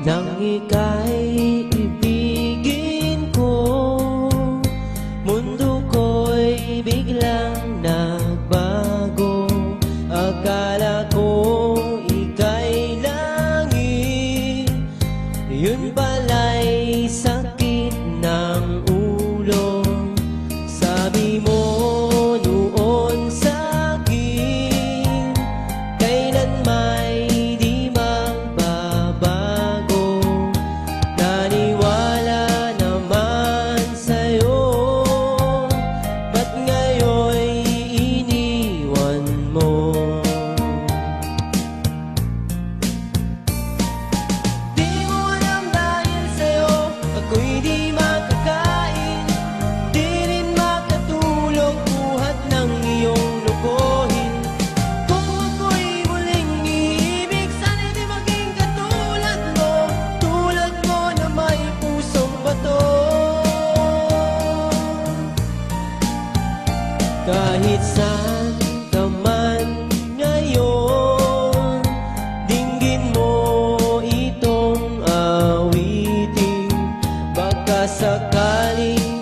Nang ika'y ibigin ko, mundo ko'y biglang nagbago. Akala ko ika'y langit, yun pala'y sakit ng ulo. Sabi mo noon sa'kin, kailan may di magbabago. Naniwala naman sa'yo, ba't ngayon'y iniwan mo? Di mo alam dahil sa'yo ako'y di makakain, di rin makatulog buhat ng iyong lokohin. Kung ako'y muling iibig, sana'y di maging katulad mo, tulad mo na may pusong bato. Kahit saan ka man ngayon, dinggin mo itong awitin, baka sakaling